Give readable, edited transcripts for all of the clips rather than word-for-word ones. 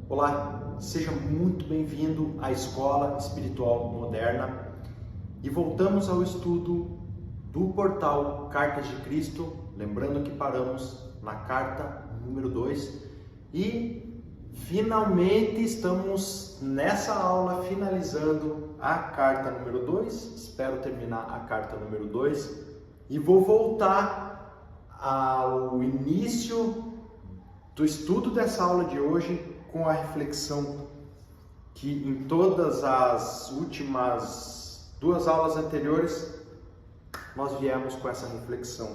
Olá, seja muito bem-vindo à Escola Espiritual Moderna e voltamos ao estudo do portal Cartas de Cristo, lembrando que paramos na carta número 2 e finalmente estamos nessa aula finalizando a carta número 2, espero terminar a carta número 2 e vou voltar ao início do estudo dessa aula de hoje com a reflexão que em todas as últimas 2 aulas anteriores nós viemos com essa reflexão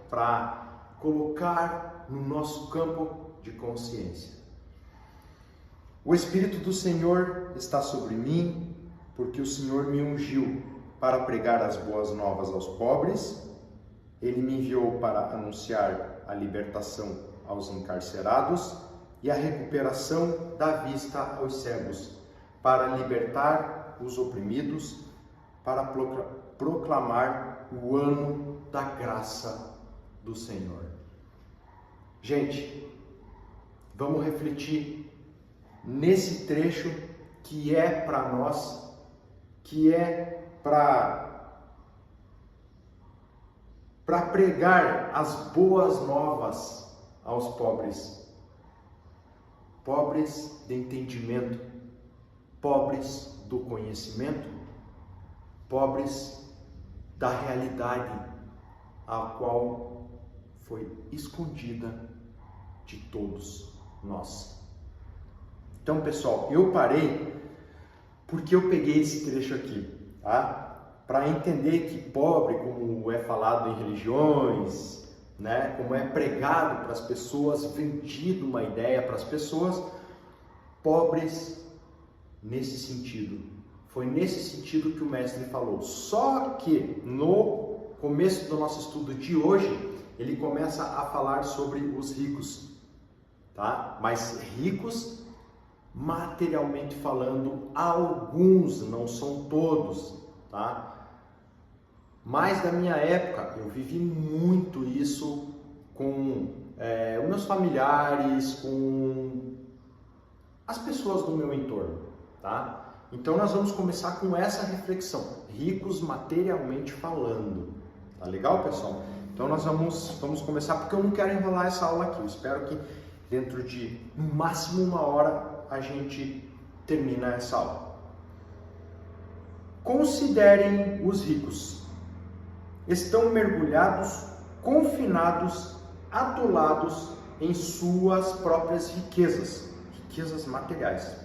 para colocar no nosso campo de consciência. O Espírito do Senhor está sobre mim, porque o Senhor me ungiu para pregar as boas novas aos pobres. Ele me enviou para anunciar a libertação aos encarcerados e a recuperação da vista aos cegos, para libertar os oprimidos, para proclamar o ano da graça do Senhor. Gente, vamos refletir nesse trecho que é para nós, que é para pregar as boas novas aos pobres. Pobres de entendimento, pobres do conhecimento, pobres da realidade a qual foi escondida de todos nós. Então, pessoal, eu parei porque eu peguei esse trecho aqui, tá? Para entender que pobre, como é falado em religiões, né, como é pregado para as pessoas, vendido uma ideia para as pessoas, pobres nesse sentido. Foi nesse sentido que o mestre falou. Só que no começo do nosso estudo de hoje, ele começa a falar sobre os ricos, tá? Mas ricos materialmente falando, alguns, não são todos, tá? Mas da minha época, eu vivi muito isso com os meus familiares, com as pessoas do meu entorno, tá? Então nós vamos começar com essa reflexão, ricos materialmente falando, tá legal, pessoal? Então nós vamos começar, porque eu não quero enrolar essa aula aqui, eu espero que dentro de no máximo 1 hora a gente termina essa aula. Considerem os ricos. Estão mergulhados, confinados, atolados em suas próprias riquezas materiais.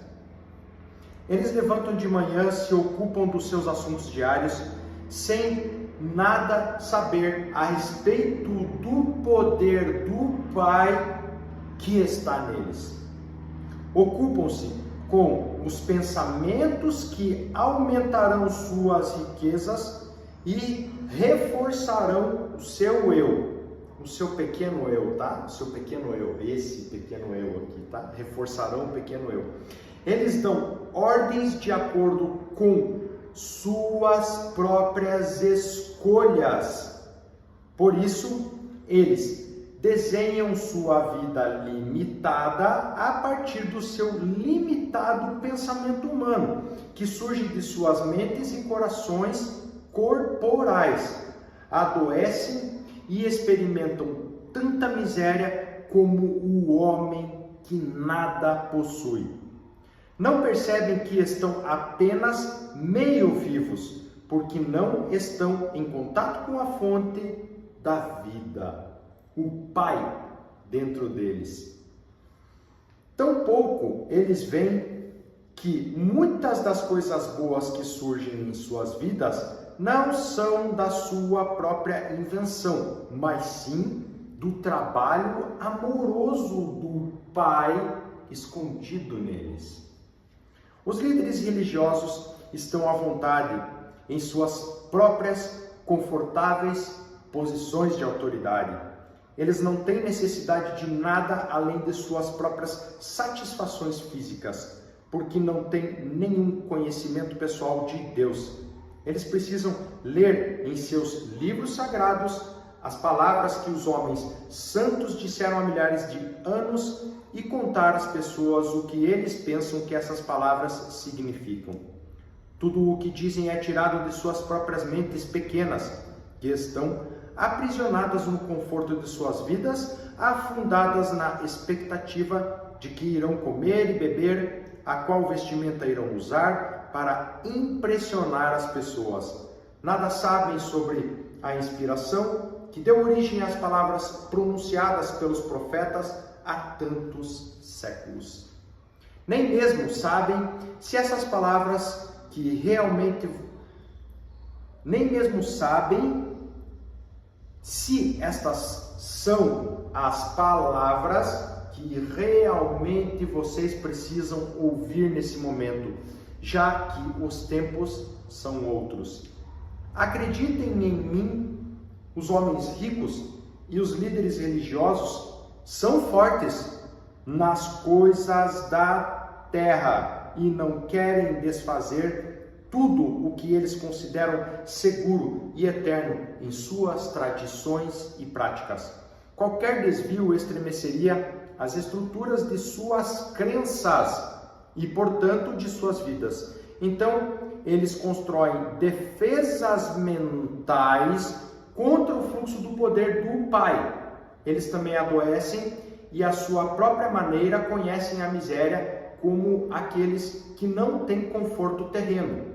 Eles levantam de manhã, se ocupam dos seus assuntos diários, sem nada saber a respeito do poder do Pai que está neles. Ocupam-se com os pensamentos que aumentarão suas riquezas e reforçarão o seu eu, o seu pequeno eu, tá? O seu pequeno eu, esse pequeno eu aqui, tá? Reforçarão o pequeno eu. Eles dão ordens de acordo com suas próprias escolhas. Por isso, eles desenham sua vida limitada a partir do seu limitado pensamento humano, que surge de suas mentes e corações corporais, adoecem e experimentam tanta miséria como o homem que nada possui. Não percebem que estão apenas meio vivos, porque não estão em contato com a fonte da vida, o Pai dentro deles. Tampouco eles veem que muitas das coisas boas que surgem em suas vidas não são da sua própria invenção, mas sim do trabalho amoroso do Pai escondido neles. Os líderes religiosos estão à vontade em suas próprias confortáveis posições de autoridade. Eles não têm necessidade de nada além de suas próprias satisfações físicas, porque não têm nenhum conhecimento pessoal de Deus. Eles precisam ler em seus livros sagrados as palavras que os homens santos disseram há milhares de anos e contar às pessoas o que eles pensam que essas palavras significam. Tudo o que dizem é tirado de suas próprias mentes pequenas, que estão aprisionadas no conforto de suas vidas, afundadas na expectativa de que irão comer e beber, a qual vestimenta irão usar para impressionar as pessoas. Nada sabem sobre a inspiração que deu origem às palavras pronunciadas pelos profetas há tantos séculos. Nem mesmo sabem se essas palavras que realmente... Nem mesmo sabem se estas são as palavras que realmente vocês precisam ouvir nesse momento, já que os tempos são outros. Acreditem em mim, os homens ricos e os líderes religiosos são fortes nas coisas da terra e não querem desfazer tudo o que eles consideram seguro e eterno em suas tradições e práticas. Qualquer desvio estremeceria as estruturas de suas crenças e, portanto, de suas vidas. Então, eles constroem defesas mentais contra o fluxo do poder do Pai. Eles também adoecem e, à sua própria maneira, conhecem a miséria como aqueles que não têm conforto terreno.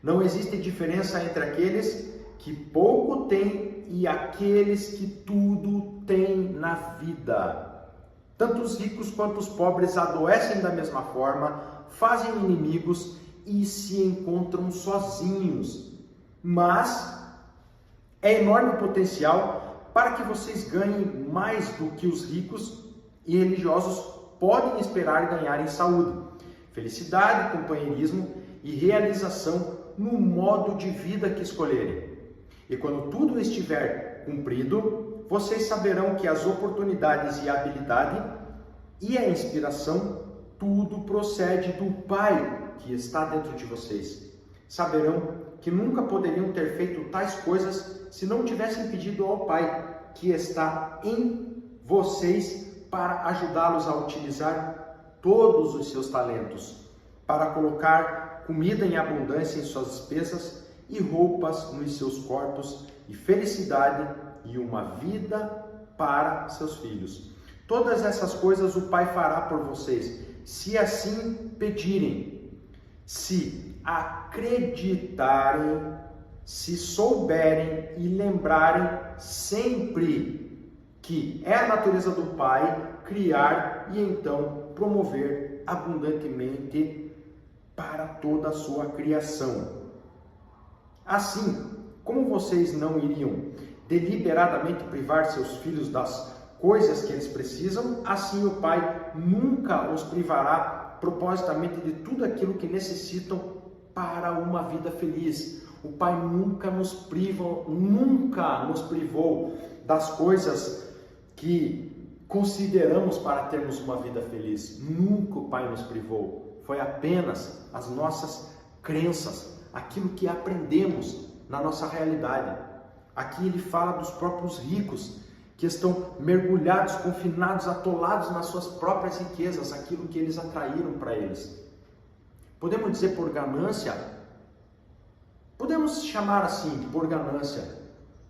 Não existe diferença entre aqueles que pouco têm e aqueles que tudo têm na vida. Tanto os ricos quanto os pobres adoecem da mesma forma, fazem inimigos e se encontram sozinhos. Mas é enorme potencial para que vocês ganhem mais do que os ricos e religiosos podem esperar ganhar em saúde, felicidade, companheirismo e realização no modo de vida que escolherem. E quando tudo estiver cumprido, vocês saberão que as oportunidades e a habilidade e a inspiração, tudo procede do Pai que está dentro de vocês. Saberão que nunca poderiam ter feito tais coisas se não tivessem pedido ao Pai que está em vocês para ajudá-los a utilizar todos os seus talentos, para colocar comida em abundância em suas despesas e roupas nos seus corpos e felicidade e uma vida para seus filhos. Todas essas coisas o Pai fará por vocês, se assim pedirem, se acreditarem, se souberem e lembrarem sempre que é a natureza do Pai criar e então promover abundantemente para toda a sua criação. Assim, como vocês não iriam deliberadamente privar seus filhos das coisas que eles precisam, assim o Pai nunca os privará propositamente de tudo aquilo que necessitam para uma vida feliz. O Pai nunca nos privou das coisas que consideramos para termos uma vida feliz. Nunca o Pai nos privou. Foi apenas as nossas crenças, aquilo que aprendemos na nossa realidade. Aqui ele fala dos próprios ricos, que estão mergulhados, confinados, atolados nas suas próprias riquezas, aquilo que eles atraíram para eles. Podemos dizer por ganância? Podemos chamar assim, por ganância.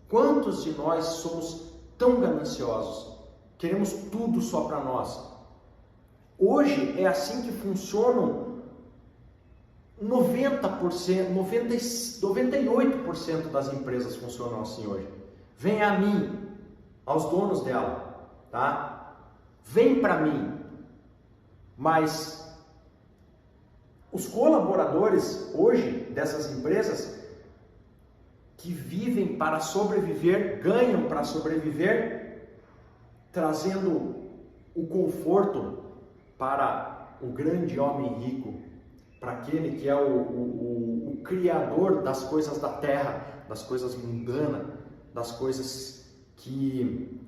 Quantos de nós somos tão gananciosos? Queremos tudo só para nós. Hoje é assim que funcionam 98% das empresas funcionam assim hoje. Vem a mim, aos donos dela, tá? Vem para mim. Mas os colaboradores hoje dessas empresas que vivem para sobreviver, ganham para sobreviver, trazendo o conforto para o grande homem rico, para aquele que é o criador das coisas da terra, das coisas mundanas, das coisas que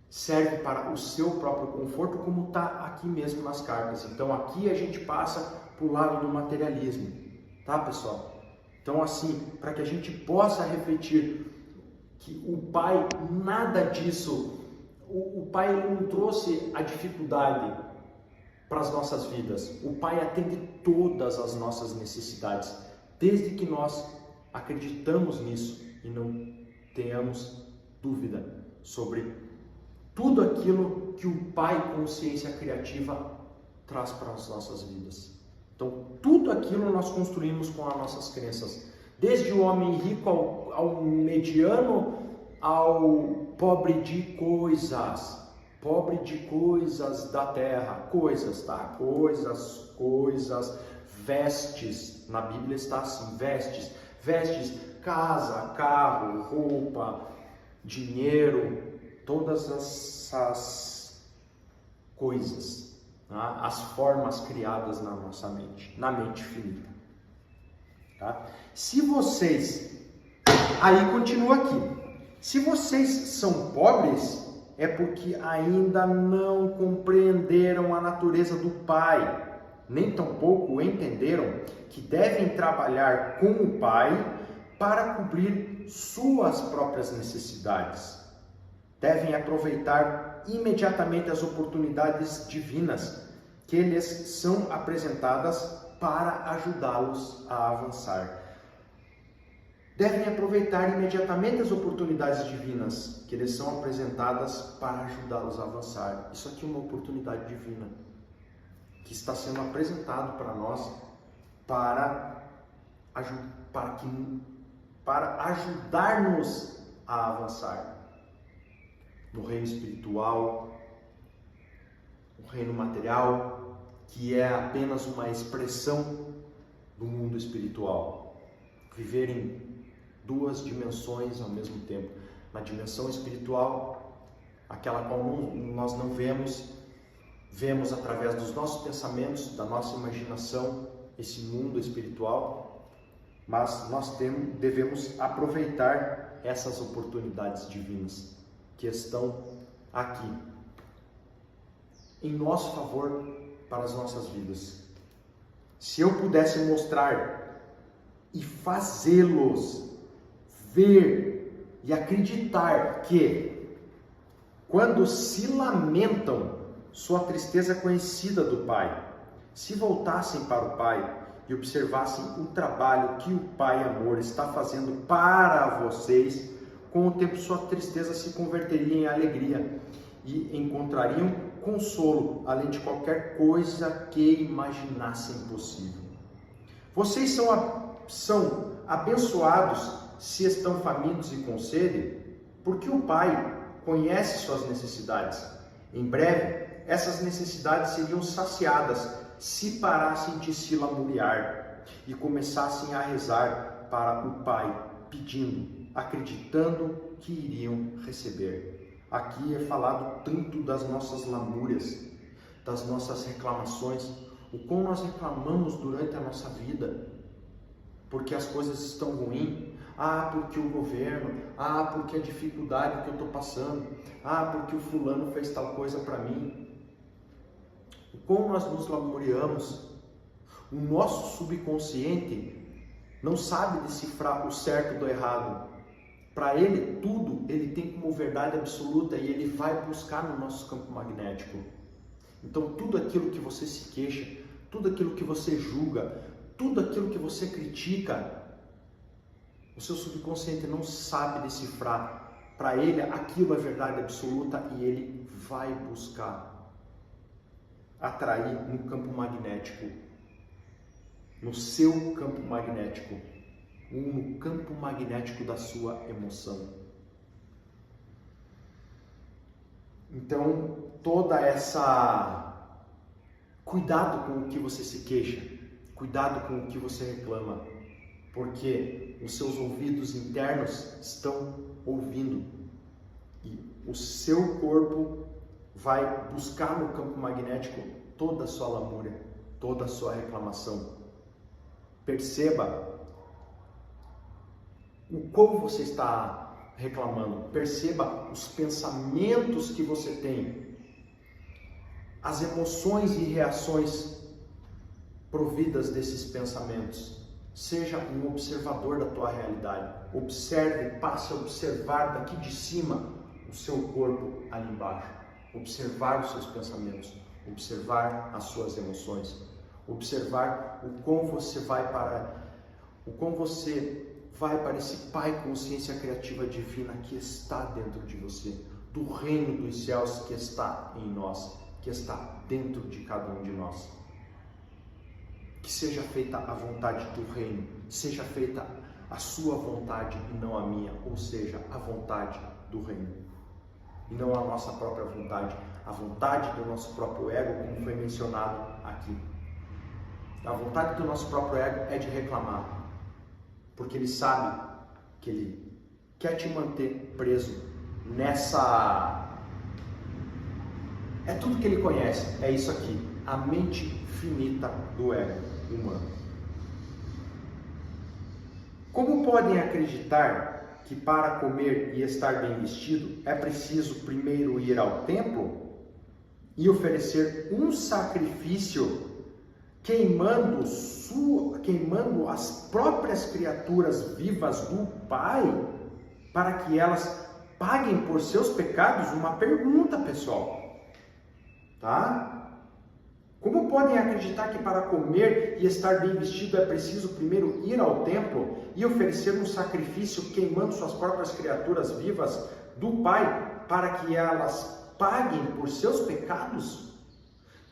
servem para o seu próprio conforto, como está aqui mesmo nas cartas. Então aqui a gente passa para o lado do materialismo, tá, pessoal? Então assim, para que a gente possa refletir que o Pai, nada disso, o Pai não trouxe a dificuldade para as nossas vidas. O Pai atende todas as nossas necessidades, desde que nós acreditamos nisso e não tenhamos dúvida sobre tudo aquilo que o Pai Consciência Criativa traz para as nossas vidas. Então, tudo aquilo nós construímos com as nossas crenças, desde o homem rico ao mediano, ao pobre de coisas da terra, coisas, tá? Coisas, vestes, na Bíblia está assim, vestes, casa, carro, roupa, dinheiro, todas essas coisas, tá? As formas criadas na nossa mente, na mente finita, tá? Se vocês, aí continua aqui, se vocês são pobres, é porque ainda não compreenderam a natureza do Pai, nem tampouco entenderam que devem trabalhar com o Pai para cobrir suas próprias necessidades. Devem aproveitar imediatamente as oportunidades divinas que lhes são apresentadas para ajudá-los a avançar. Devem aproveitar imediatamente as oportunidades divinas que lhes são apresentadas para ajudá-los a avançar. Isso aqui é uma oportunidade divina que está sendo apresentado para nós para ajudar-nos a avançar no reino espiritual, no reino material, que é apenas uma expressão do mundo espiritual. Viver em duas dimensões ao mesmo tempo. Na dimensão espiritual, aquela qual nós não vemos através dos nossos pensamentos, da nossa imaginação, esse mundo espiritual, mas nós devemos aproveitar essas oportunidades divinas que estão aqui, em nosso favor, para as nossas vidas. Se eu pudesse mostrar e fazê-los ver e acreditar que, quando se lamentam, sua tristeza é conhecida do Pai, se voltassem para o Pai e observassem o trabalho que o Pai Amor está fazendo para vocês, com o tempo sua tristeza se converteria em alegria e encontrariam consolo, além de qualquer coisa que imaginassem possível. Vocês são abençoados se estão famintos e com sede, porque o Pai conhece suas necessidades. Em breve, essas necessidades seriam saciadas se parassem de se lamuriar e começassem a rezar para o Pai, pedindo, acreditando que iriam receber. Aqui é falado tanto das nossas lamúrias, das nossas reclamações, o quão nós reclamamos durante a nossa vida, porque as coisas estão ruins. Porque o governo, porque a dificuldade que eu estou passando, porque o fulano fez tal coisa para mim. Como nós nos lamuriamos, o nosso subconsciente não sabe decifrar o certo do errado. Para ele, tudo ele tem como verdade absoluta e ele vai buscar no nosso campo magnético. Então, tudo aquilo que você se queixa, tudo aquilo que você julga, tudo aquilo que você critica, o seu subconsciente não sabe decifrar. Para ele, aquilo é verdade absoluta e ele vai buscar atrair no campo magnético, no seu campo magnético, no campo magnético da sua emoção. Então, toda essa... Cuidado com o que você se queixa, cuidado com o que você reclama, porque os seus ouvidos internos estão ouvindo e o seu corpo vai buscar no campo magnético toda a sua lamúria, toda a sua reclamação. Perceba o como você está reclamando, perceba os pensamentos que você tem, as emoções e reações providas desses pensamentos. Seja um observador da tua realidade. Observe, passe a observar daqui de cima o seu corpo ali embaixo. Observar os seus pensamentos, observar as suas emoções, observar o quão você vai para esse Pai consciência criativa divina que está dentro de você, do reino dos céus que está em nós, que está dentro de cada um de nós. Que seja feita a vontade do reino, seja feita a sua vontade e não a minha, ou seja, a vontade do reino. E não a nossa própria vontade, a vontade do nosso próprio ego, como foi mencionado aqui. A vontade do nosso próprio ego é de reclamar, porque ele sabe que ele quer te manter preso nessa... É tudo que ele conhece, é isso aqui, a mente finita do ego humano. Como podem acreditar que para comer e estar bem vestido é preciso primeiro ir ao templo e oferecer um sacrifício queimando as próprias criaturas vivas do Pai para que elas paguem por seus pecados? Uma pergunta, pessoal, tá? Como podem acreditar que para comer e estar bem vestido é preciso primeiro ir ao templo e oferecer um sacrifício queimando suas próprias criaturas vivas do Pai para que elas paguem por seus pecados?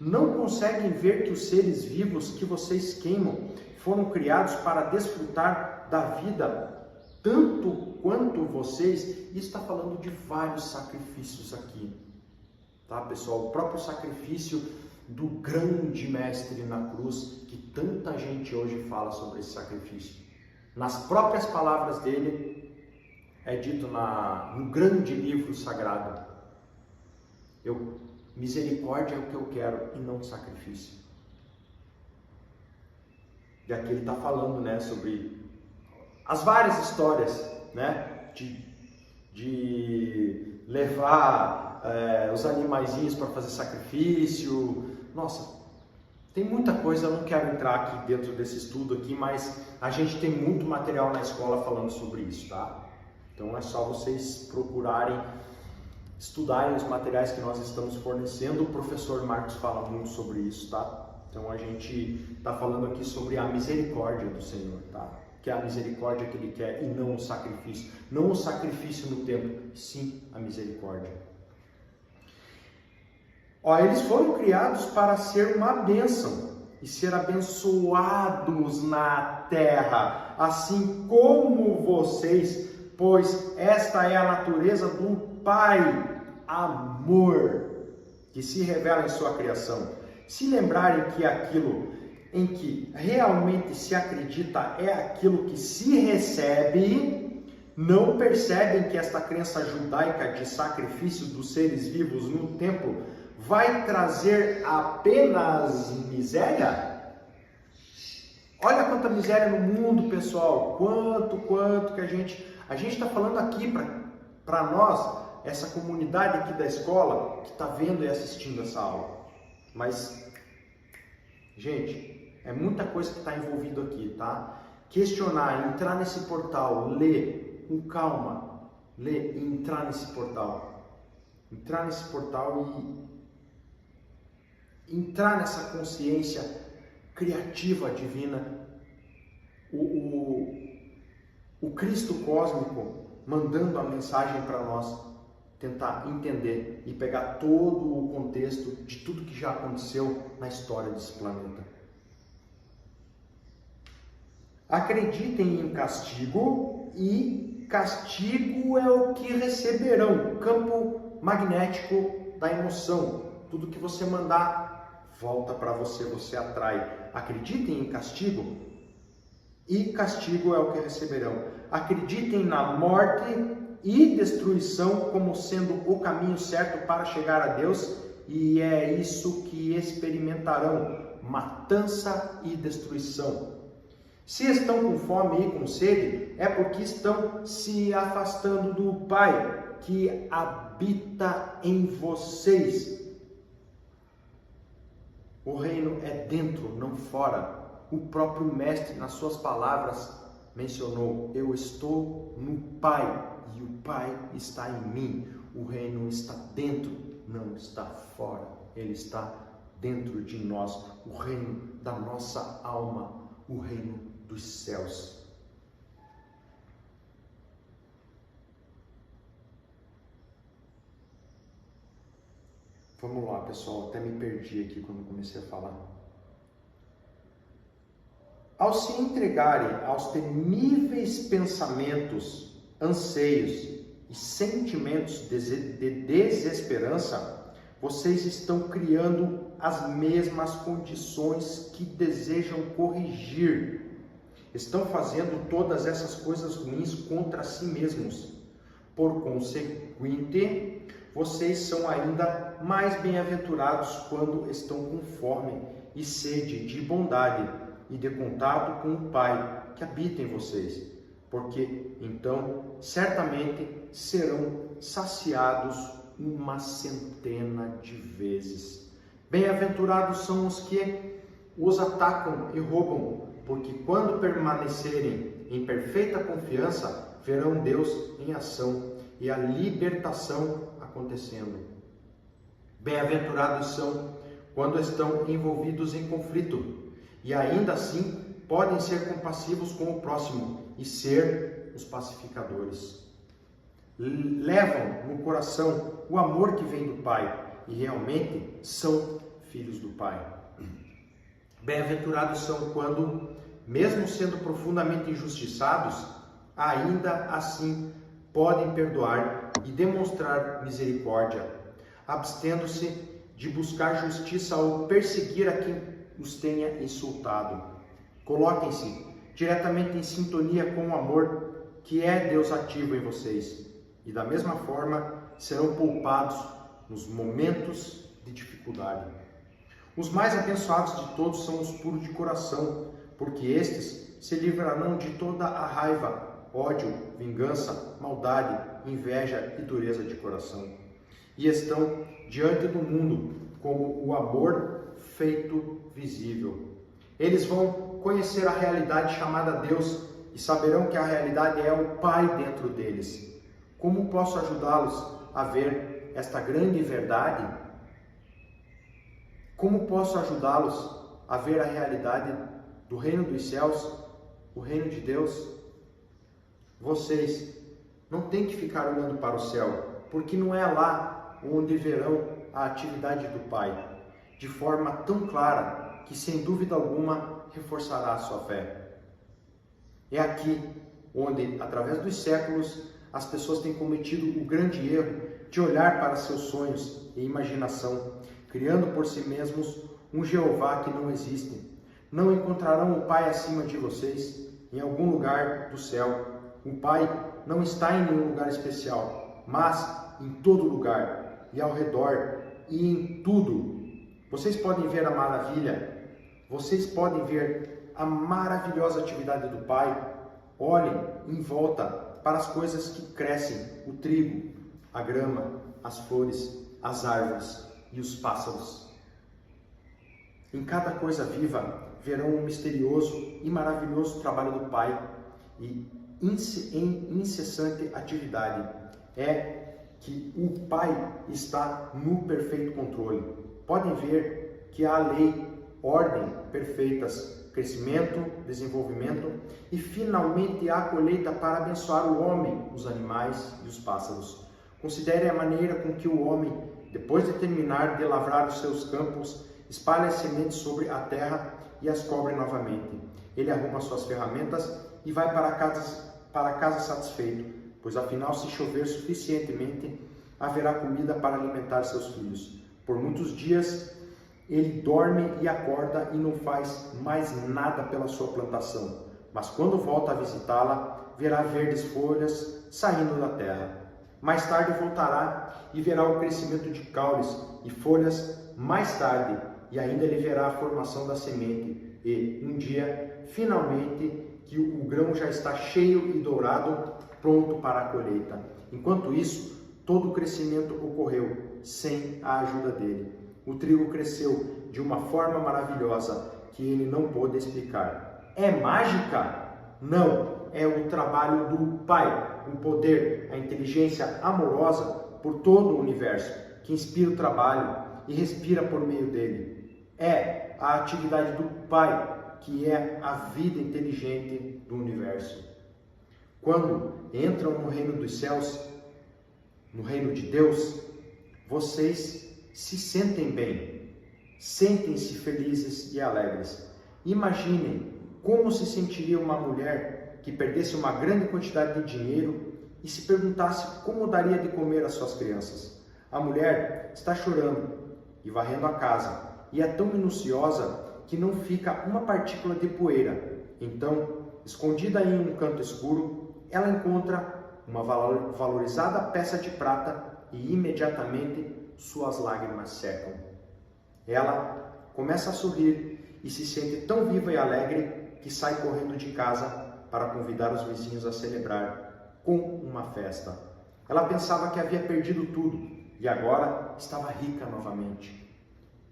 Não conseguem ver que os seres vivos que vocês queimam foram criados para desfrutar da vida tanto quanto vocês? E está falando de vários sacrifícios aqui, tá, pessoal? O próprio sacrifício do grande mestre na cruz, que tanta gente hoje fala sobre esse sacrifício. Nas próprias palavras dele, é dito no grande livro sagrado: misericórdia é o que eu quero e não sacrifício. E aqui ele está falando, né, sobre as várias histórias, né, de levar os animaizinhos para fazer sacrifício. Nossa, tem muita coisa, eu não quero entrar aqui dentro desse estudo aqui, mas a gente tem muito material na escola falando sobre isso, tá? Então é só vocês procurarem, estudarem os materiais que nós estamos fornecendo. O professor Marcos fala muito sobre isso, tá? Então a gente está falando aqui sobre a misericórdia do Senhor, tá? Que é a misericórdia que Ele quer e não o sacrifício. Não o sacrifício no templo, sim a misericórdia. Eles foram criados para ser uma bênção e ser abençoados na terra, assim como vocês, pois esta é a natureza do Pai, amor, que se revela em sua criação. Se lembrarem que aquilo em que realmente se acredita é aquilo que se recebe, não percebem que esta crença judaica de sacrifício dos seres vivos no templo vai trazer apenas miséria? Olha quanta miséria no mundo, pessoal. Quanto que a gente está falando aqui para nós, essa comunidade aqui da escola que está vendo e assistindo essa aula. Mas, gente, é muita coisa que está envolvido aqui, tá? Questionar, entrar nesse portal, ler com calma, ler e entrar nesse portal. Entrar nesse portal e entrar nessa consciência criativa divina, o Cristo cósmico mandando a mensagem para nós tentar entender e pegar todo o contexto de tudo que já aconteceu na história desse planeta. Acreditem em castigo, e castigo é o que receberão. Campo magnético da emoção. Tudo que você mandar volta para você, você atrai. Acreditem em castigo, e castigo é o que receberão. Acreditem na morte e destruição como sendo o caminho certo para chegar a Deus, e é isso que experimentarão: matança e destruição. Se estão com fome e com sede, é porque estão se afastando do Pai que habita em vocês. O reino é dentro, não fora. O próprio Mestre, nas suas palavras, mencionou: eu estou no Pai e o Pai está em mim. O reino está dentro, não está fora. Ele está dentro de nós. O reino da nossa alma, o reino dos céus. Vamos lá, pessoal, até me perdi aqui quando comecei a falar. Ao se entregarem aos temíveis pensamentos, anseios e sentimentos de desesperança, vocês estão criando as mesmas condições que desejam corrigir. Estão fazendo todas essas coisas ruins contra si mesmos. Por conseguinte, vocês são ainda mais bem-aventurados quando estão com fome e sede de bondade e de contato com o Pai que habita em vocês, porque então certamente serão saciados uma centena de vezes. Bem-aventurados são os que os atacam e roubam, porque quando permanecerem em perfeita confiança, verão Deus em ação e a libertação acontecendo. Bem-aventurados são quando estão envolvidos em conflito e ainda assim podem ser compassivos com o próximo e ser os pacificadores. Levam no coração o amor que vem do Pai e realmente são filhos do Pai. Bem-aventurados são quando, mesmo sendo profundamente injustiçados, ainda assim podem perdoar e demonstrar misericórdia, abstendo-se de buscar justiça ou perseguir a quem os tenha insultado. Coloquem-se diretamente em sintonia com o amor que é Deus ativo em vocês e da mesma forma serão poupados nos momentos de dificuldade. Os mais abençoados de todos são os puros de coração, porque estes se livrarão de toda a raiva, ódio, vingança, maldade, inveja e dureza de coração. E estão diante do mundo como o amor feito visível. Eles vão conhecer a realidade chamada Deus e saberão que a realidade é o Pai dentro deles. Como posso ajudá-los a ver esta grande verdade? Como posso ajudá-los a ver a realidade do reino dos céus, o reino de Deus? Vocês não têm que ficar olhando para o céu, porque não é lá onde verão a atividade do Pai, de forma tão clara que, sem dúvida alguma, reforçará a sua fé. É aqui onde, através dos séculos, as pessoas têm cometido o grande erro de olhar para seus sonhos e imaginação, criando por si mesmos um Jeová que não existe. Não encontrarão o Pai acima de vocês, em algum lugar do céu. O Pai não está em nenhum lugar especial, mas em todo lugar, e ao redor, e em tudo. Vocês podem ver a maravilha, vocês podem ver a maravilhosa atividade do Pai. Olhem em volta para as coisas que crescem, o trigo, a grama, as flores, as árvores e os pássaros. Em cada coisa viva verão um misterioso e maravilhoso trabalho do Pai e em incessante atividade. É que o Pai está no perfeito controle. Podem ver que há lei, ordem perfeitas, crescimento, desenvolvimento e finalmente há colheita para abençoar o homem, os animais e os pássaros. Considere a maneira com que o homem, depois de terminar de lavrar os seus campos, espalha as sementes sobre a terra e as cobre novamente. Ele arruma suas ferramentas e vai para casa satisfeito, pois afinal, se chover suficientemente, haverá comida para alimentar seus filhos. Por muitos dias ele dorme e acorda e não faz mais nada pela sua plantação, mas quando volta a visitá-la, verá verdes folhas saindo da terra. Mais tarde voltará e verá o crescimento de caules e folhas mais tarde, e ainda ele verá a formação da semente, e um dia, finalmente, que o grão já está cheio e dourado, pronto para a colheita. Enquanto isso, todo o crescimento ocorreu sem a ajuda dele. O trigo cresceu de uma forma maravilhosa que ele não pôde explicar. É mágica? Não, é o trabalho do Pai, o poder, a inteligência amorosa por todo o universo, que inspira o trabalho e respira por meio dele. É a atividade do Pai, que é a vida inteligente do universo. Quando entram no reino dos céus, no reino de Deus, vocês se sentem bem, sentem-se felizes e alegres. Imaginem como se sentiria uma mulher que perdesse uma grande quantidade de dinheiro e se perguntasse como daria de comer às suas crianças. A mulher está chorando e varrendo a casa, e é tão minuciosa que não fica uma partícula de poeira. Então, escondida em um canto escuro, ela encontra uma valorizada peça de prata e imediatamente suas lágrimas secam. Ela começa a sorrir e se sente tão viva e alegre que sai correndo de casa para convidar os vizinhos a celebrar com uma festa. Ela pensava que havia perdido tudo e agora estava rica novamente.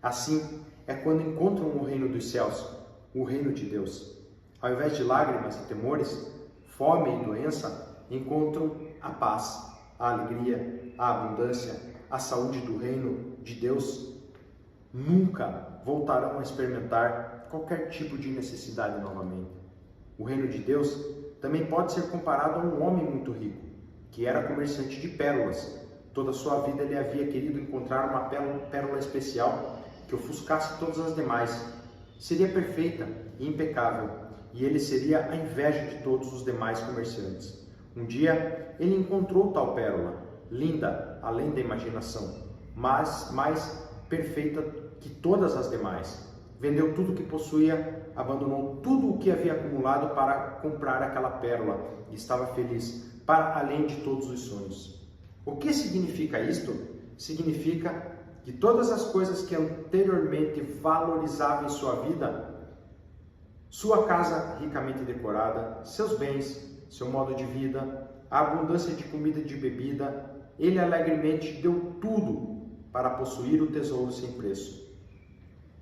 Assim é quando encontram o reino dos céus, o reino de Deus. Ao invés de lágrimas e temores, fome e doença, encontram a paz, a alegria, a abundância, a saúde do reino de Deus. Nunca voltarão a experimentar qualquer tipo de necessidade novamente. O reino de Deus também pode ser comparado a um homem muito rico, que era comerciante de pérolas. Toda a sua vida ele havia querido encontrar uma pérola especial que ofuscasse todas as demais. Seria perfeita e impecável, e ele seria a inveja de todos os demais comerciantes. Um dia, ele encontrou tal pérola, linda além da imaginação, mas mais perfeita que todas as demais. Vendeu tudo o que possuía, abandonou tudo o que havia acumulado para comprar aquela pérola e estava feliz, para além de todos os sonhos. O que significa isto? Significa que todas as coisas que anteriormente valorizava em sua vida, sua casa ricamente decorada, seus bens, seu modo de vida, a abundância de comida e de bebida, ele alegremente deu tudo para possuir o tesouro sem preço.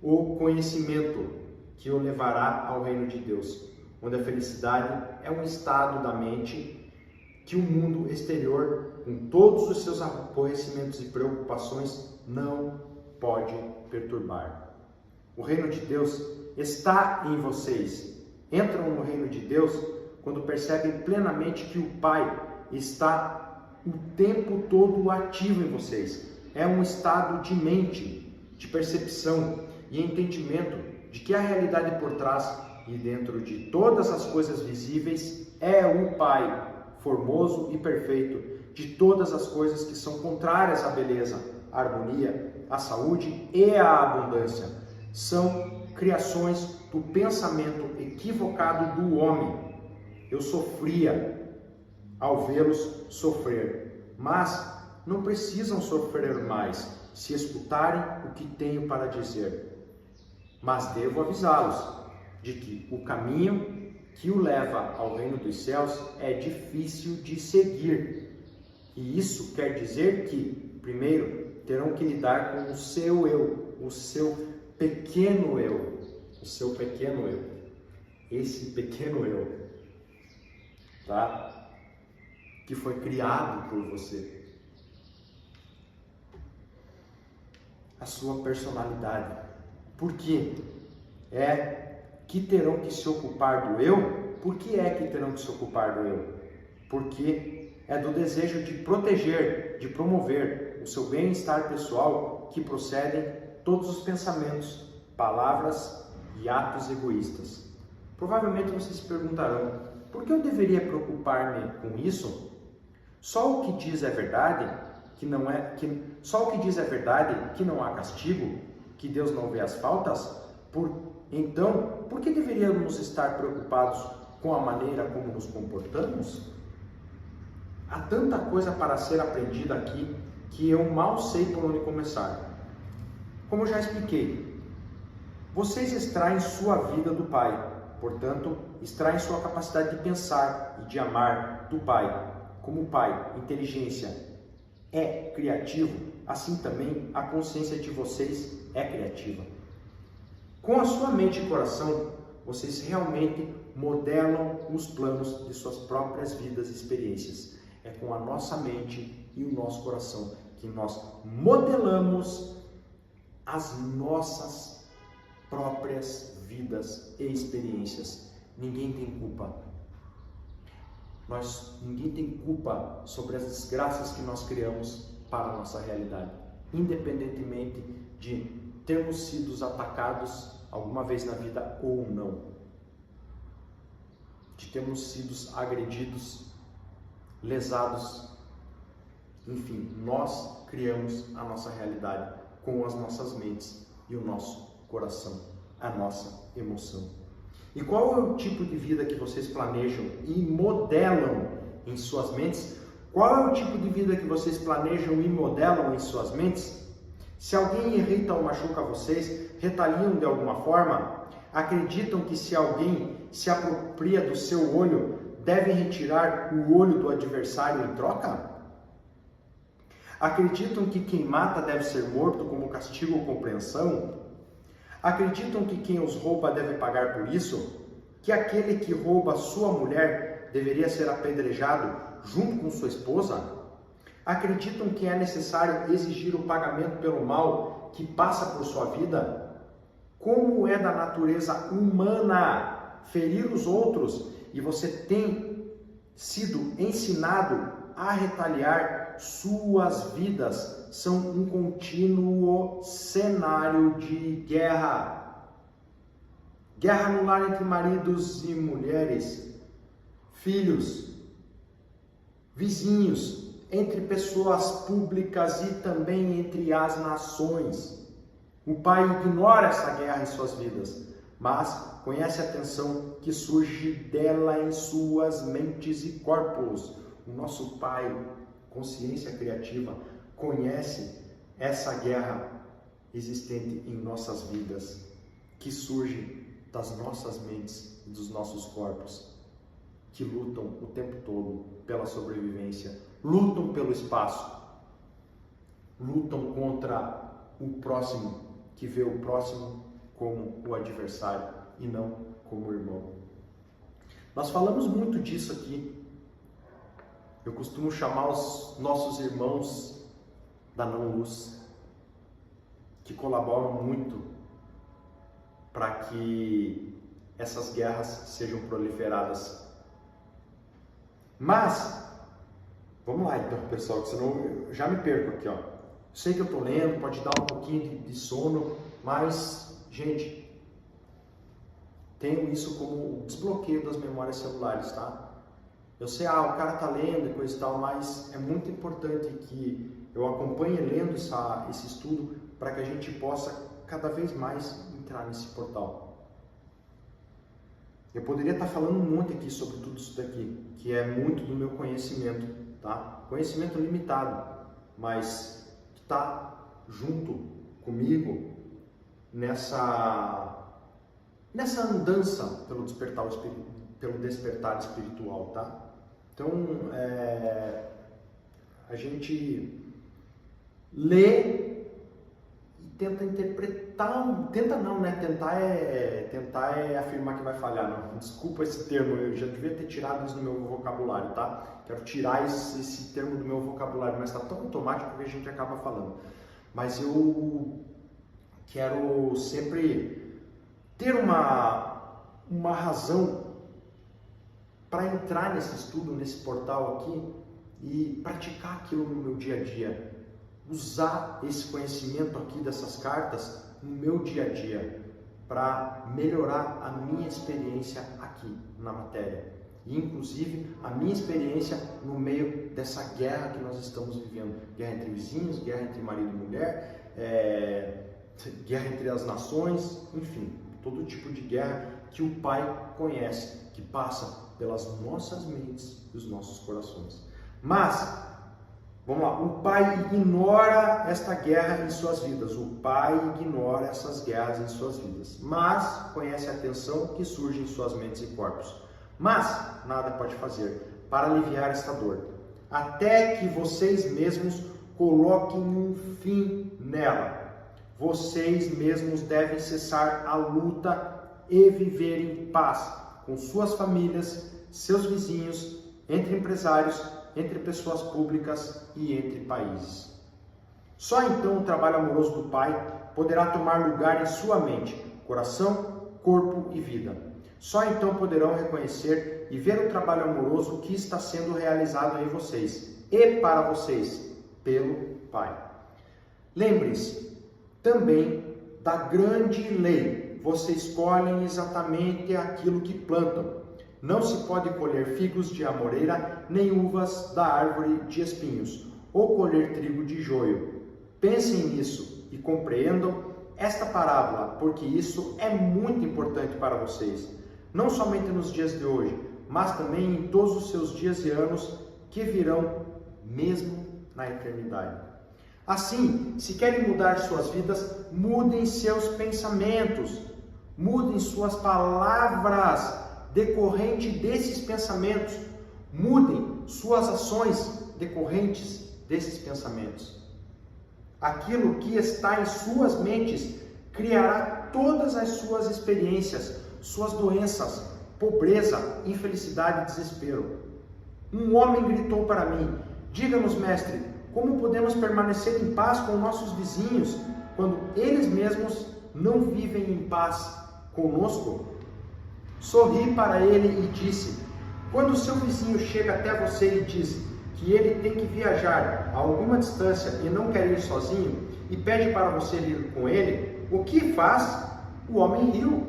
O conhecimento que o levará ao reino de Deus, onde a felicidade é um estado da mente que o mundo exterior, com todos os seus aborrecimentos e preocupações, não pode perturbar. O reino de Deus está em vocês. Entram no reino de Deus quando percebem plenamente que o Pai está o tempo todo ativo em vocês. É um estado de mente, de percepção e entendimento de que a realidade por trás e dentro de todas as coisas visíveis é o Pai, formoso e perfeito, de todas as coisas que são contrárias à beleza, à harmonia, à saúde e à abundância. São criações do pensamento equivocado do homem. Eu sofria ao vê-los sofrer, mas não precisam sofrer mais se escutarem o que tenho para dizer. Mas devo avisá-los de que o caminho que o leva ao reino dos céus é difícil de seguir. E isso quer dizer que, primeiro, terão que lidar com o seu eu, o seu pequeno eu, esse pequeno eu, tá? Que foi criado por você. A sua personalidade. Por quê? Que terão que se ocupar do eu? Por que é que terão que se ocupar do eu? Porque é do desejo de proteger, de promover o seu bem-estar pessoal que procedem todos os pensamentos, palavras e atos egoístas. Provavelmente vocês se perguntarão, por que eu deveria preocupar-me com isso? Só o que diz é verdade, só o que diz é verdade que não há castigo, que Deus não vê as faltas? Então, por que deveríamos estar preocupados com a maneira como nos comportamos? Há tanta coisa para ser aprendida aqui que eu mal sei por onde começar. Como já expliquei, vocês extraem sua vida do Pai, portanto, extraem sua capacidade de pensar e de amar do Pai. Como o Pai, inteligência, é criativo, assim também a consciência de vocês é criativa. Com a sua mente e coração, vocês realmente modelam os planos de suas próprias vidas e experiências. É com a nossa mente e o nosso coração que nós modelamos as nossas próprias vidas e experiências. Ninguém tem culpa. Ninguém tem culpa sobre as desgraças que nós criamos para a nossa realidade, independentemente de termos sido atacados alguma vez na vida ou não, de termos sido agredidos, lesados, enfim, nós criamos a nossa realidade com as nossas mentes e o nosso coração, a nossa emoção. E qual é o tipo de vida que vocês planejam e modelam em suas mentes? Qual é o tipo de vida que vocês planejam e modelam em suas mentes? Se alguém irrita ou machuca vocês, retaliam de alguma forma? Acreditam que se alguém se apropria do seu olho, devem retirar o olho do adversário em troca? Acreditam que quem mata deve ser morto como castigo ou compreensão? Acreditam que quem os rouba deve pagar por isso? Que aquele que rouba sua mulher deveria ser apedrejado junto com sua esposa? Acreditam que é necessário exigir o pagamento pelo mal que passa por sua vida? Como é da natureza humana ferir os outros e você tem sido ensinado a retaliar? Suas vidas são um contínuo cenário de guerra. Guerra no lar entre maridos e mulheres, filhos, vizinhos, entre pessoas públicas e também entre as nações. O Pai ignora essa guerra em suas vidas, mas conhece a tensão que surge dela em suas mentes e corpos. O nosso Pai, consciência criativa, conhece essa guerra existente em nossas vidas, que surge das nossas mentes e dos nossos corpos, que lutam o tempo todo pela sobrevivência, lutam pelo espaço, lutam contra o próximo, que vê o próximo como o adversário e não como o irmão. Nós falamos muito disso aqui. Eu costumo chamar os nossos irmãos da não-luz, que colaboram muito para que essas guerras sejam proliferadas. Mas, vamos lá então, pessoal, que senão eu já me perco aqui, ó. Sei que eu tô lendo, pode dar um pouquinho de sono, mas, gente, tenho isso como desbloqueio das memórias celulares, tá? Eu sei, o cara tá lendo e coisa e tal, mas é muito importante que eu acompanhe lendo esse estudo para que a gente possa cada vez mais entrar nesse portal. Eu poderia estar falando um monte aqui sobre tudo isso daqui, que é muito do meu conhecimento, tá? Conhecimento limitado, mas que está junto comigo nessa andança pelo despertar espiritual, tá? Então, a gente lê e tenta interpretar, tentar é afirmar que vai falhar, não, desculpa esse termo, eu já devia ter tirado isso do meu vocabulário, tá? Quero tirar esse termo do meu vocabulário, mas está tão automático que a gente acaba falando. Mas eu quero sempre ter uma razão para entrar nesse estudo, nesse portal aqui e praticar aquilo no meu dia a dia, usar esse conhecimento aqui dessas cartas no meu dia a dia para melhorar a minha experiência aqui na matéria e inclusive a minha experiência no meio dessa guerra que nós estamos vivendo, guerra entre vizinhos, guerra entre marido e mulher, guerra entre as nações, enfim, todo tipo de guerra que o Pai conhece, que passa pelas nossas mentes e os nossos corações. Mas, vamos lá, o Pai ignora esta guerra em suas vidas, o Pai ignora essas guerras em suas vidas, mas conhece a tensão que surge em suas mentes e corpos. Mas nada pode fazer para aliviar esta dor, até que vocês mesmos coloquem um fim nela. vocês mesmos devem cessar a luta e viver em paz com suas famílias, seus vizinhos, entre empresários, entre pessoas públicas e entre países. Só então o trabalho amoroso do Pai poderá tomar lugar em sua mente, coração, corpo e vida. Só então poderão reconhecer e ver o trabalho amoroso que está sendo realizado em vocês e para vocês, pelo Pai. Lembre-se também da grande lei: vocês colhem exatamente aquilo que plantam. Não se pode colher figos de amoreira, nem uvas da árvore de espinhos, ou colher trigo de joio. Pensem nisso e compreendam esta parábola, porque isso é muito importante para vocês, não somente nos dias de hoje, mas também em todos os seus dias e anos que virão, mesmo na eternidade. Assim, se querem mudar suas vidas, mudem seus pensamentos, mudem suas palavras decorrente desses pensamentos, mudem suas ações decorrentes desses pensamentos. Aquilo que está em suas mentes criará todas as suas experiências, suas doenças, pobreza, infelicidade e desespero. Um homem gritou para mim: diga-nos, mestre, como podemos permanecer em paz com nossos vizinhos quando eles mesmos não vivem em paz conosco? Sorri para ele e disse: quando o seu vizinho chega até você e diz que ele tem que viajar a alguma distância e não quer ir sozinho e pede para você ir com ele, o que faz? O homem riu.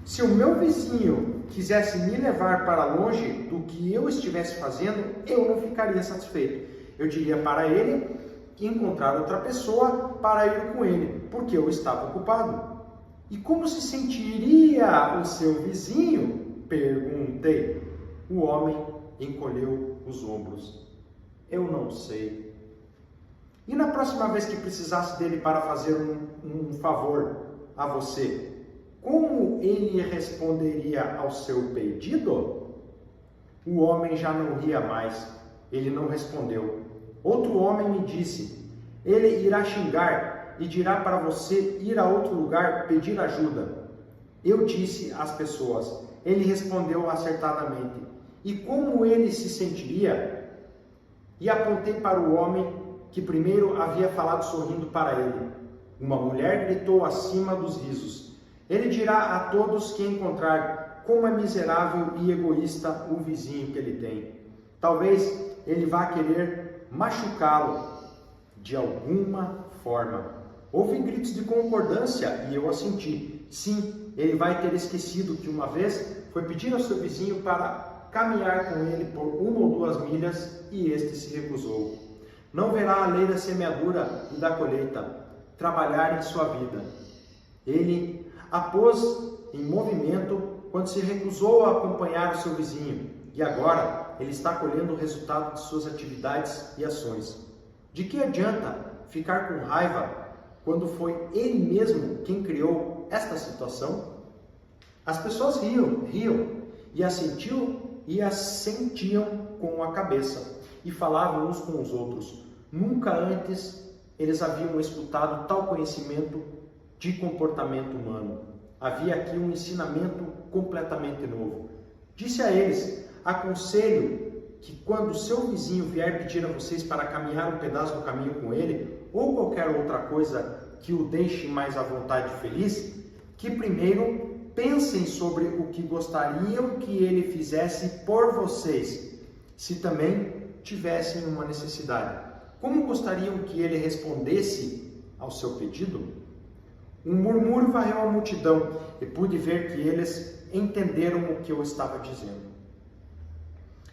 Se o meu vizinho quisesse me levar para longe do que eu estivesse fazendo, eu não ficaria satisfeito. Eu diria para ele encontrar outra pessoa para ir com ele, porque eu estava ocupado. E como se sentiria o seu vizinho? Perguntei. O homem encolheu os ombros. Eu não sei. E na próxima vez que precisasse dele para fazer um favor a você, como ele responderia ao seu pedido? O homem já não ria mais. Ele não respondeu. Outro homem me disse: ele irá xingar e dirá para você ir a outro lugar pedir ajuda. Eu disse às pessoas: ele respondeu acertadamente. E como ele se sentiria? E apontei para o homem que primeiro havia falado sorrindo para ele. Uma mulher gritou acima dos risos: ele dirá a todos que encontrar como é miserável e egoísta o vizinho que ele tem. Talvez ele vá querer machucá-lo de alguma forma. Houve gritos de concordância e eu assenti. Sim, ele vai ter esquecido que uma vez foi pedir ao seu vizinho para caminhar com ele por 1 ou 2 milhas e este se recusou. Não verá a lei da semeadura e da colheita trabalhar em sua vida. Ele a pôs em movimento quando se recusou a acompanhar o seu vizinho e agora ele está colhendo o resultado de suas atividades e ações. De que adianta ficar com raiva quando foi ele mesmo quem criou esta situação? As pessoas riam e assentiam com a cabeça e falavam uns com os outros. Nunca antes eles haviam escutado tal conhecimento de comportamento humano. Havia aqui um ensinamento completamente novo. Disse a eles: aconselho que quando o seu vizinho vier pedir a vocês para caminhar um pedaço do caminho com ele, ou qualquer outra coisa que o deixe mais à vontade e feliz, que primeiro pensem sobre o que gostariam que ele fizesse por vocês, se também tivessem uma necessidade. Como gostariam que ele respondesse ao seu pedido? Um murmúrio varreu a multidão e pude ver que eles entenderam o que eu estava dizendo.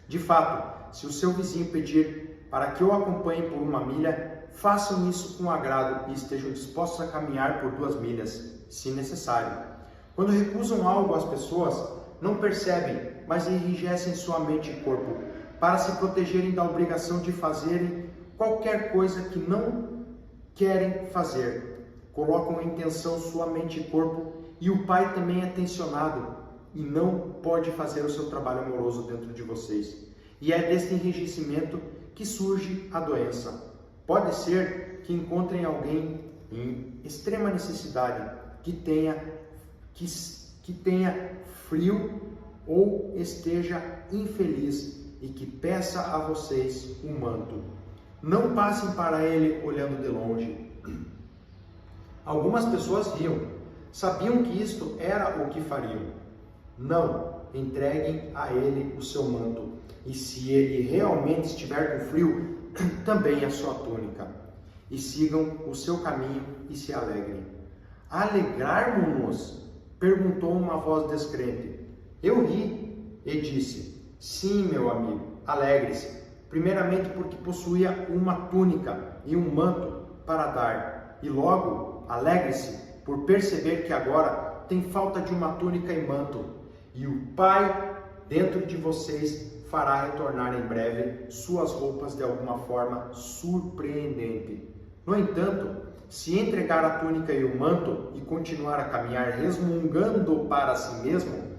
De fato, se o seu vizinho pedir para que eu acompanhe por 1 milha, façam isso com agrado e estejam dispostos a caminhar por 2 milhas, se necessário. Quando recusam algo às pessoas, não percebem, mas enrijecem sua mente e corpo, para se protegerem da obrigação de fazerem qualquer coisa que não querem fazer. Colocam em tensão sua mente e corpo, e o Pai também é tensionado e não pode fazer o seu trabalho amoroso dentro de vocês. E é deste enrijecimento que surge a doença. Pode ser que encontrem alguém em extrema necessidade, que tenha frio ou esteja infeliz e que peça a vocês um manto. Não passem para ele olhando de longe. Algumas pessoas riam, sabiam que isto era o que fariam. Não, entreguem a ele o seu manto, e se ele realmente estiver com frio, também a sua túnica, e sigam o seu caminho e se alegrem. Alegrarmos-nos? Perguntou uma voz descrente. Eu ri e disse, sim, meu amigo, alegre-se, primeiramente porque possuía uma túnica e um manto para dar, e logo alegre-se por perceber que agora tem falta de uma túnica e manto, e o Pai dentro de vocês fará retornar em breve suas roupas de alguma forma surpreendente. No entanto, se entregar a túnica e o manto e continuar a caminhar resmungando para si mesmo,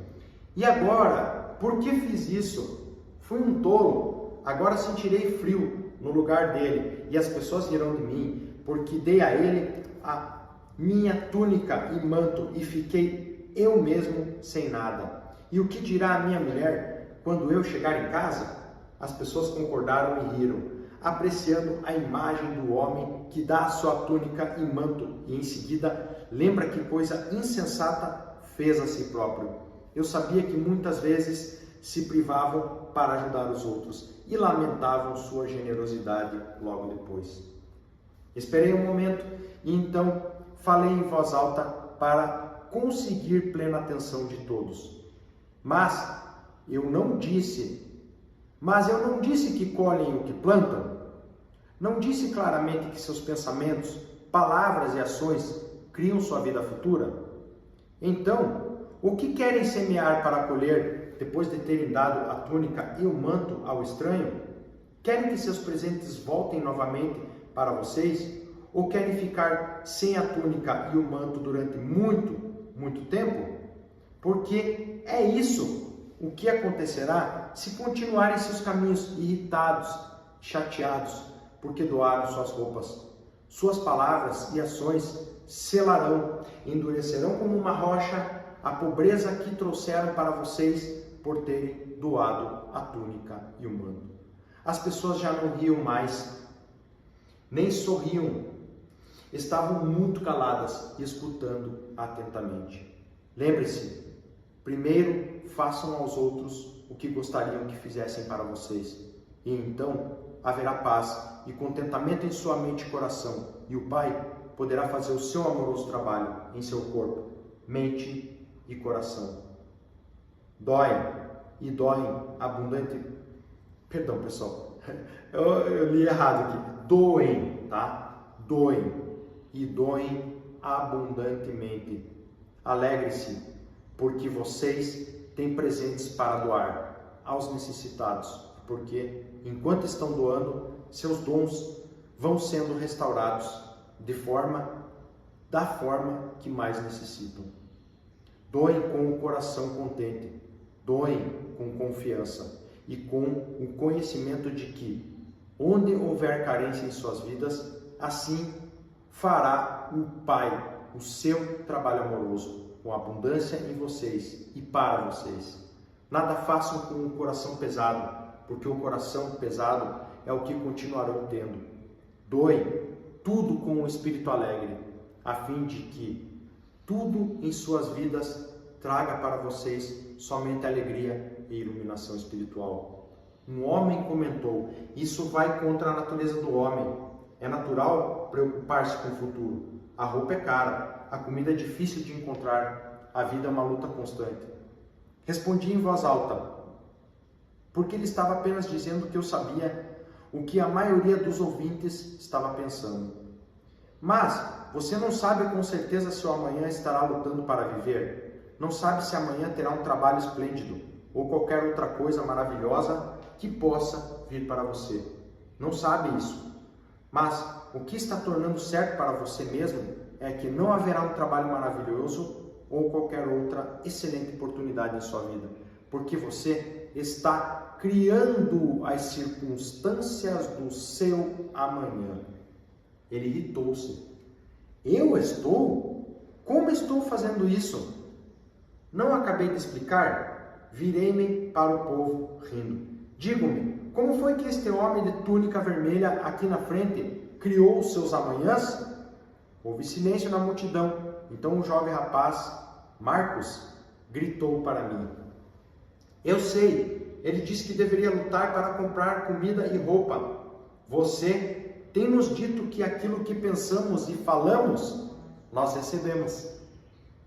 e agora, por que fiz isso? Fui um tolo, agora sentirei frio no lugar dele, e as pessoas rirão de mim, porque dei a ele a minha túnica e manto e fiquei eu mesmo sem nada. E o que dirá a minha mulher quando eu chegar em casa? As pessoas concordaram e riram, apreciando a imagem do homem que dá a sua túnica e manto e em seguida lembra que coisa insensata fez a si próprio. Eu sabia que muitas vezes se privavam para ajudar os outros e lamentavam sua generosidade logo depois. Esperei um momento e então falei em voz alta para conseguir plena atenção de todos. Mas eu não disse que colhem o que plantam? Não disse claramente que seus pensamentos, palavras e ações criam sua vida futura? Então, o que querem semear para colher depois de terem dado a túnica e o manto ao estranho? Querem que seus presentes voltem novamente para vocês? Ou querem ficar sem a túnica e o manto durante muito tempo? Porque é isso o que acontecerá se continuarem seus caminhos irritados, chateados, porque doaram suas roupas. Suas palavras e ações selarão, endurecerão como uma rocha a pobreza que trouxeram para vocês por terem doado a túnica e o manto. As pessoas já não riam mais, nem sorriam. Estavam muito caladas e escutando atentamente. Lembre-se, primeiro façam aos outros o que gostariam que fizessem para vocês, e então haverá paz e contentamento em sua mente e coração, e o Pai poderá fazer o seu amoroso trabalho em seu corpo, mente e coração. Doem abundante. Perdão, pessoal, eu li errado aqui. Doem, tá? Doem e doem abundantemente. Alegre-se, porque vocês têm presentes para doar aos necessitados, porque enquanto estão doando, seus dons vão sendo restaurados da forma que mais necessitam. Doem com o coração contente, doem com confiança e com o conhecimento de que, onde houver carência em suas vidas, assim fará o Pai o seu trabalho amoroso, com abundância em vocês e para vocês. Nada façam com o coração pesado, porque o coração pesado é o que continuarão tendo. Doem tudo com o espírito alegre, a fim de que tudo em suas vidas traga para vocês somente alegria e iluminação espiritual. Um homem comentou: isso vai contra a natureza do homem. É natural preocupar-se com o futuro. A roupa é cara, a comida é difícil de encontrar, a vida é uma luta constante. Respondi em voz alta, porque ele estava apenas dizendo que eu sabia o que a maioria dos ouvintes estava pensando. Mas você não sabe com certeza se o amanhã estará lutando para viver. Não sabe se amanhã terá um trabalho esplêndido ou qualquer outra coisa maravilhosa que possa vir para você. Não sabe isso. Mas o que está tornando certo para você mesmo é que não haverá um trabalho maravilhoso ou qualquer outra excelente oportunidade em sua vida, porque você está criando as circunstâncias do seu amanhã. Ele irritou-se. Eu estou? Como estou fazendo isso? Não acabei de explicar? Virei-me para o povo rindo. Digo-me, como foi que este homem de túnica vermelha aqui na frente criou os seus amanhãs? Houve silêncio na multidão. Então o jovem rapaz, Marcos, gritou para mim. Eu sei, ele disse que deveria lutar para comprar comida e roupa. Você tem nos dito que aquilo que pensamos e falamos, nós recebemos.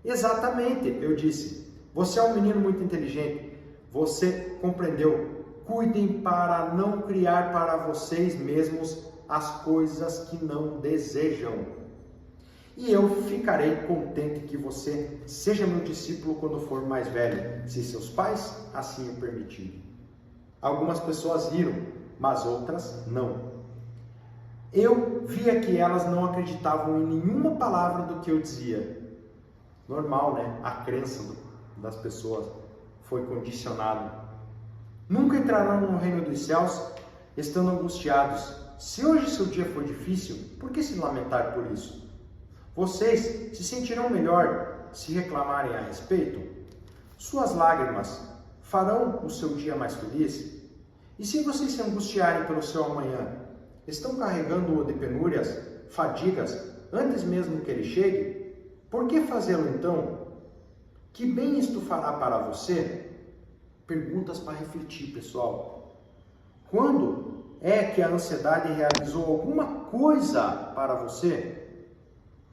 Exatamente, eu disse. Você é um menino muito inteligente. Você compreendeu. Cuidem para não criar para vocês mesmos as coisas que não desejam. E eu ficarei contente que você seja meu discípulo quando for mais velho, se seus pais assim o permitirem. Algumas pessoas riram, mas outras não. Eu via que elas não acreditavam em nenhuma palavra do que eu dizia. Normal, né? A crença das pessoas foi condicionada. Nunca entrarão no reino dos céus estando angustiados. Se hoje seu dia foi difícil, por que se lamentar por isso? Vocês se sentirão melhor se reclamarem a respeito? Suas lágrimas farão o seu dia mais feliz? E se vocês se angustiarem pelo seu amanhã, estão carregando-o de penúrias, fadigas, antes mesmo que ele chegue? Por que fazê-lo então? Que bem isto fará para você? Perguntas para refletir, pessoal. Quando é que a ansiedade realizou alguma coisa para você?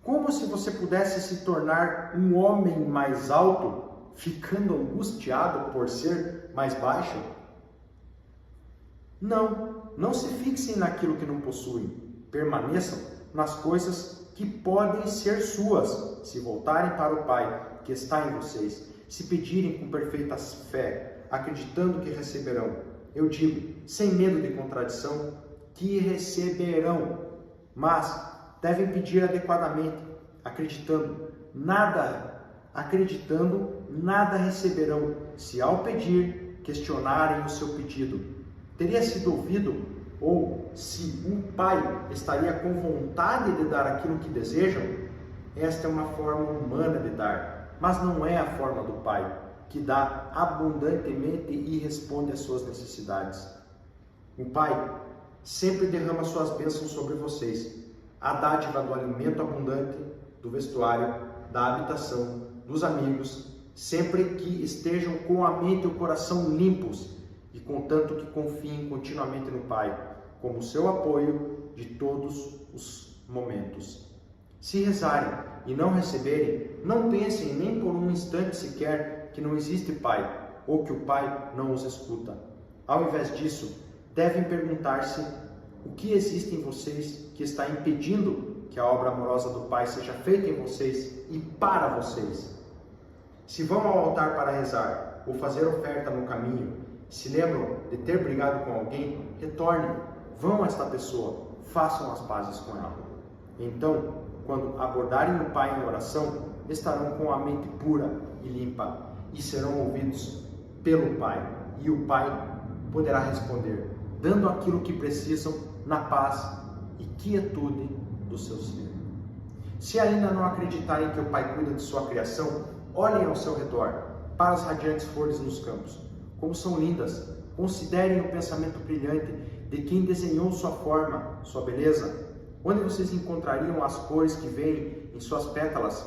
Como se você pudesse se tornar um homem mais alto, ficando angustiado por ser mais baixo? Não se fixem naquilo que não possuem. Permaneçam nas coisas que podem ser suas, se voltarem para o Pai que está em vocês, se pedirem com perfeita fé, acreditando que receberão. Eu digo, sem medo de contradição, que receberão, mas devem pedir adequadamente, acreditando nada receberão, se ao pedir, questionarem o seu pedido. Teria sido ouvido, ou se um pai estaria com vontade de dar aquilo que desejam? Esta é uma forma humana de dar, mas não é a forma do pai, que dá abundantemente e responde às suas necessidades. O pai sempre derrama suas bênçãos sobre vocês, a dádiva do alimento abundante, do vestuário, da habitação, dos amigos, sempre que estejam com a mente e o coração limpos e contanto que confiem continuamente no Pai, como seu apoio de todos os momentos. Se rezarem e não receberem, não pensem nem por um instante sequer que não existe Pai, ou que o Pai não os escuta. Ao invés disso, devem perguntar-se o que existe em vocês que está impedindo que a obra amorosa do Pai seja feita em vocês e para vocês. Se vão ao altar para rezar ou fazer oferta no caminho, se lembram de ter brigado com alguém, retornem, vão a esta pessoa, façam as pazes com ela. Então, quando abordarem o Pai em oração, estarão com a mente pura e limpa e serão ouvidos pelo Pai. E o Pai poderá responder, dando aquilo que precisam na paz e quietude do seu ser. Se ainda não acreditarem que o Pai cuida de sua criação, olhem ao seu redor, para as radiantes flores nos campos. Como são lindas! Considerem o pensamento brilhante de quem desenhou sua forma, sua beleza. Onde vocês encontrariam as cores que vêm em suas pétalas?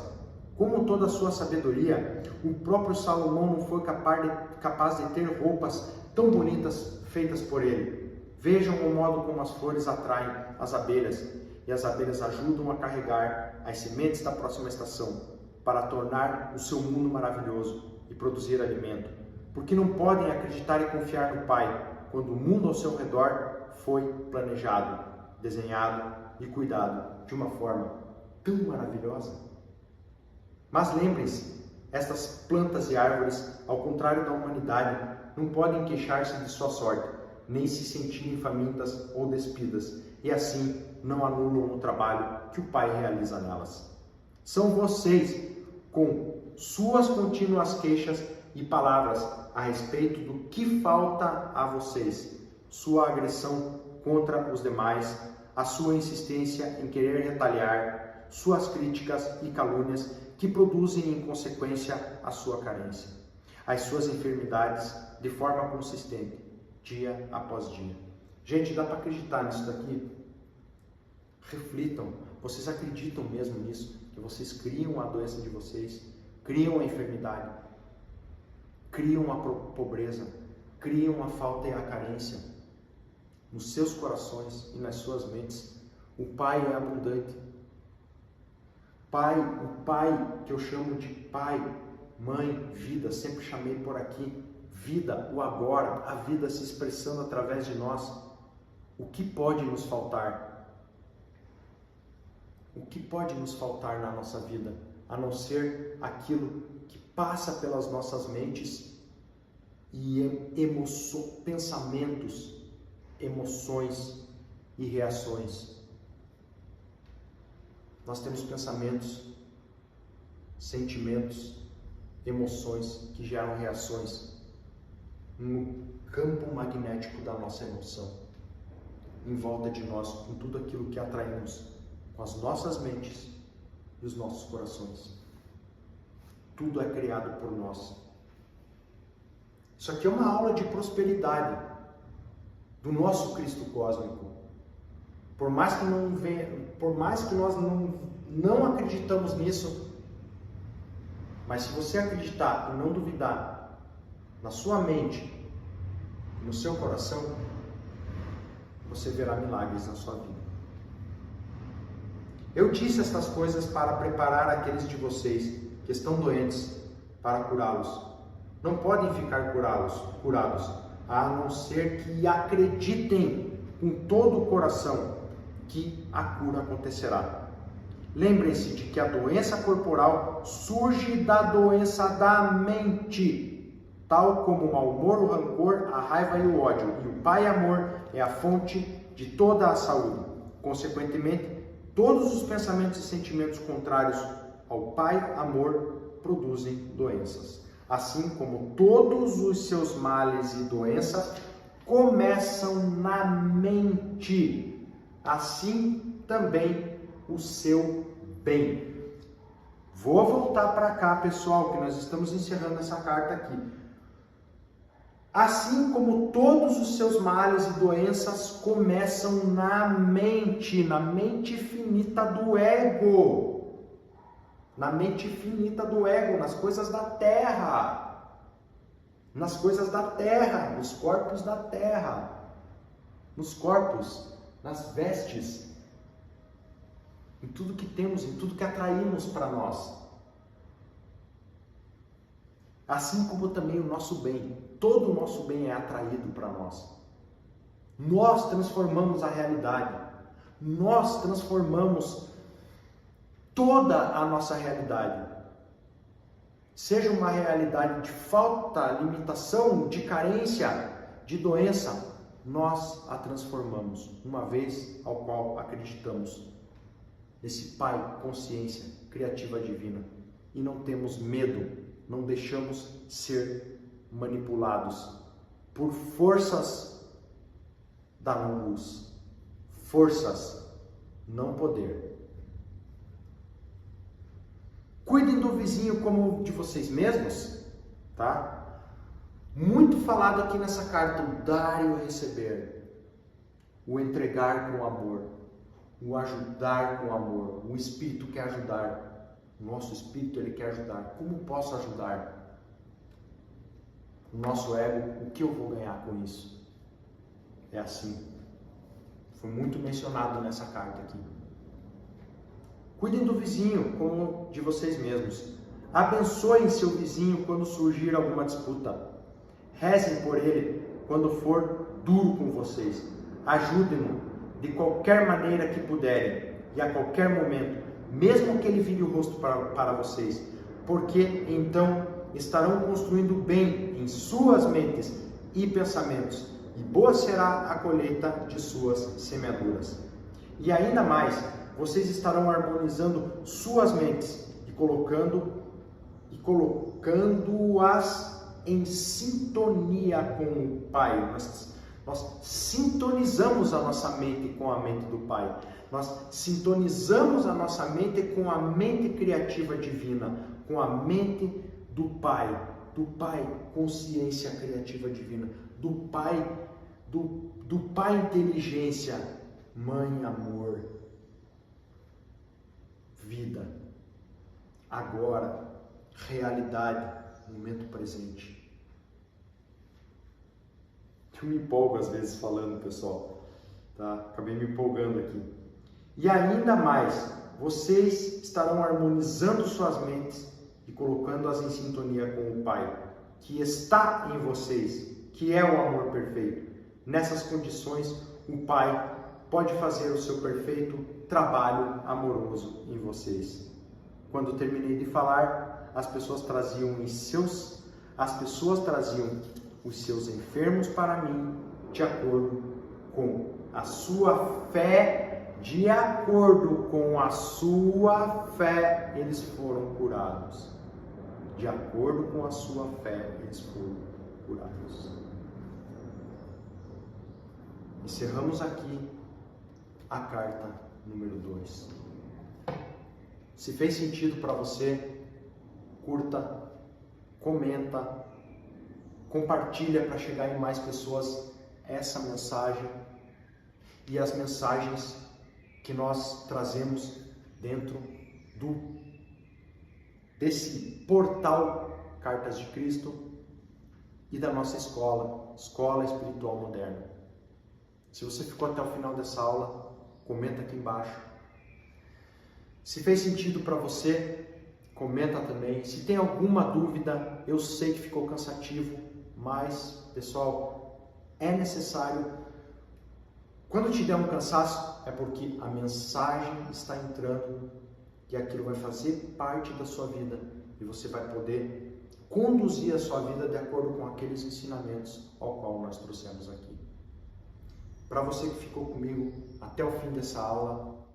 Como toda a sua sabedoria, o próprio Salomão não foi capaz de ter roupas tão bonitas feitas por ele. Vejam o modo como as flores atraem as abelhas, e as abelhas ajudam a carregar as sementes da próxima estação, para tornar o seu mundo maravilhoso e produzir alimento. Porque não podem acreditar e confiar no Pai, quando o mundo ao seu redor foi planejado, desenhado e cuidado de uma forma tão maravilhosa. Mas lembrem-se, estas plantas e árvores, ao contrário da humanidade, não podem queixar-se de sua sorte, nem se sentirem famintas ou despidas, e assim não anulam o trabalho que o Pai realiza nelas. São vocês, com suas contínuas queixas e palavras a respeito do que falta a vocês, sua agressão contra os demais, a sua insistência em querer retaliar, suas críticas e calúnias que produzem em consequência a sua carência, as suas enfermidades de forma consistente, dia após dia. Gente, dá para acreditar nisso daqui? Reflitam, vocês acreditam mesmo nisso? Que vocês criam a doença de vocês, criam a enfermidade, criam a pobreza, criam a falta e a carência nos seus corações e nas suas mentes. O Pai é abundante. Pai, o Pai que eu chamo de Pai, Mãe, Vida, sempre chamei por aqui, vida, o agora, a vida se expressando através de nós. O que pode nos faltar? O que pode nos faltar na nossa vida, a não ser aquilo que passa pelas nossas mentes e pensamentos, emoções e reações. Nós temos pensamentos, sentimentos, emoções que geram reações no campo magnético da nossa emoção, em volta de nós, com tudo aquilo que atraímos com as nossas mentes e os nossos corações. Tudo é criado por nós. Isso aqui é uma aula de prosperidade do nosso Cristo cósmico. Por mais que nós não acreditamos nisso, mas se você acreditar e não duvidar na sua mente e no seu coração, você verá milagres na sua vida. Eu disse estas coisas para preparar aqueles de vocês que estão doentes para curá-los. Não podem ficar curados, a não ser que acreditem com todo o coração que a cura acontecerá. Lembrem-se de que a doença corporal surge da doença da mente, tal como o mau humor, o rancor, a raiva e o ódio. E o Pai Amor é a fonte de toda a saúde. Consequentemente, todos os pensamentos e sentimentos contrários ao Pai Amor produzem doenças. Assim como todos os seus males e doenças começam na mente, assim também o seu bem. Vou voltar para cá, pessoal, que nós estamos encerrando essa carta aqui. Assim como todos os seus males e doenças começam na mente finita do ego. Na mente finita do ego, nas coisas da terra. Nas coisas da terra, nos corpos da terra. Nos corpos, nas vestes. Em tudo que temos, em tudo que atraímos para nós. Assim como também o nosso bem. Todo o nosso bem é atraído para nós. Nós transformamos a realidade. Nós transformamos toda a nossa realidade. Seja uma realidade de falta, limitação, de carência, de doença, nós a transformamos, uma vez ao qual acreditamos nesse Pai, consciência criativa divina. E não temos medo, não deixamos ser manipulados por forças da não-luz, forças, não poder. Cuidem do vizinho como de vocês mesmos, tá? Muito falado aqui nessa carta, o dar e o receber, o entregar com amor, o ajudar com amor. O Espírito quer ajudar, o nosso Espírito ele quer ajudar. Como posso ajudar? O nosso ego, o que eu vou ganhar com isso? É assim. Foi muito mencionado nessa carta aqui. Cuidem do vizinho como de vocês mesmos. Abençoem seu vizinho quando surgir alguma disputa. Rezem por ele quando for duro com vocês. Ajudem-no de qualquer maneira que puderem e a qualquer momento, mesmo que ele vire o rosto para vocês, porque então estarão construindo bem em suas mentes e pensamentos, e boa será a colheita de suas semeaduras. E ainda mais, vocês estarão harmonizando suas mentes e colocando-as em sintonia com o Pai. Nós sintonizamos a nossa mente com a mente do Pai. Nós sintonizamos a nossa mente com a mente criativa divina, com a mente do Pai, consciência criativa divina, do Pai inteligência, Mãe amor, vida, agora, realidade, momento presente. Eu me empolgo às vezes falando, pessoal, tá? Acabei me empolgando aqui. E ainda mais, vocês estarão harmonizando suas mentes e colocando-as em sintonia com o Pai, que está em vocês, que é o amor perfeito. Nessas condições, o Pai pode fazer o seu perfeito trabalho amoroso em vocês. Quando terminei de falar, as pessoas traziam os seus enfermos para mim, de acordo com a sua fé, eles foram curados. De acordo com a sua fé, eles foram curados. Encerramos aqui a carta número 2. Se fez sentido para você, curta, comenta, compartilha para chegar em mais pessoas essa mensagem e as mensagens que nós trazemos dentro desse portal Cartas de Cristo e da nossa Escola Espiritual Moderna. Se você ficou até o final dessa aula, comenta aqui embaixo. Se fez sentido para você, comenta também. Se tem alguma dúvida, eu sei que ficou cansativo, mas, pessoal, é necessário. Quando te der um cansaço, é porque a mensagem está entrando e aquilo vai fazer parte da sua vida e você vai poder conduzir a sua vida de acordo com aqueles ensinamentos ao qual nós trouxemos aqui. Para você que ficou comigo até o fim dessa aula,